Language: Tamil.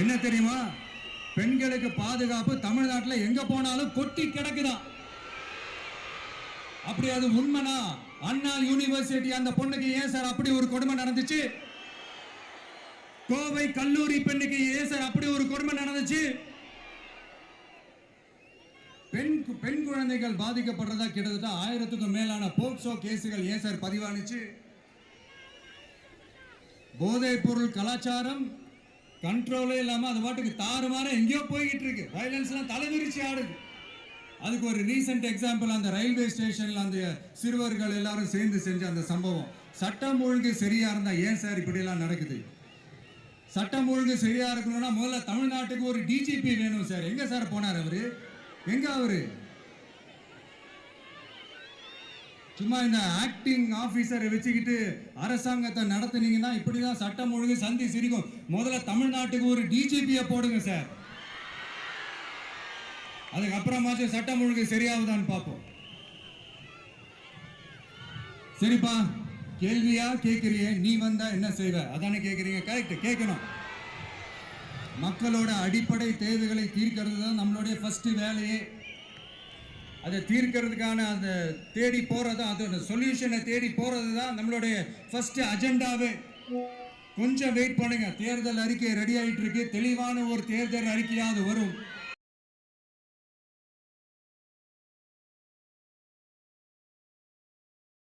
என்ன தெரியுமா? பெண்களுக்கு பாதுகாப்பு தமிழ்நாட்டில் எங்க போனாலும் கொட்டி கிடக்குதான். அப்படி அது உண்மைனா அண்ணா யூனிவர்சிட்டி அந்த பொண்ணுக்கு ஏன் சார் அப்படி ஒரு கொடுமை நடந்துச்சு? கோவை கல்லூரி பெண்ணுக்கு ஏன் சார் அப்படி ஒரு கொடுமை நடந்துச்சு? பெண் குழந்தைகள் பாதிக்கப்படுறதா கிட்டத்தட்ட 1000க்கும் மேலான போக்சோ கேசுகள் ஏன் சார் பதிவானுச்சு? போதைப் பொருள் கலாச்சாரம் கண்ட்ரோலே இல்லாம அது பாட்டுக்கு தாறுமாற எங்கேயோ போய்கிட்டு இருக்கு. வயலன்ஸ்லாம் தலைவிரிச்சு ஆடுது. அதுக்கு ஒரு ரீசெண்ட் எக்ஸாம்பிள் அந்த ரயில்வே ஸ்டேஷன்ல அந்த சிறுவர்கள் எல்லாரும் சேர்ந்து செஞ்ச அந்த சம்பவம். சட்டம் ஒழுங்கு சரியா இருந்தா ஏன் சார் இப்படி எல்லாம் நடக்குது? சட்டம் ஒழுங்கு சரியா இருக்கணும்னா முதல்ல தமிழ்நாட்டுக்கு ஒரு டிஜிபி வேணும் சார். எங்க சார் போனார் அவரு? எங்க அவரு? சும்மா இந்த ஆக்டிங் ஆபீசரை வச்சுக்கிட்டு அரசாங்கத்தை நடத்துனீங்கன்னா இப்படிதான் சட்டம் ஒழுங்கு சந்தி சிரிக்கும். முதல்ல தமிழ்நாட்டுக்கு ஒரு டிஜிபியை போடுங்க சார். அதுக்கப்புறமாச்சும் சட்டம் ஒழுங்கு சரியாகுதான்னு பார்ப்போம். சரிப்பா, கேள்வியா கேட்கறியே, நீ வந்தா என்ன செய்வ அதானே கேட்கறீங்க. கரெக்ட், கேட்கணும். மக்களோட அடிப்படை தேவைகளை தீர்க்கிறது தான் நம்மளுடைய ஃபர்ஸ்ட் வேலையே. அதை தீர்க்கிறதுக்கான அந்த தேடி போறது, அதோட சொல்யூஷனை தேடி போறது தான் நம்மளுடைய ஃபர்ஸ்ட் அஜெண்டாவே. கொஞ்சம் வெயிட் பண்ணுங்க. தேர்தல் அறிக்கை ரெடி ஆயிட்டு இருக்கு. தெளிவான ஒரு தேர்தல் அறிக்கையாவது வரும்.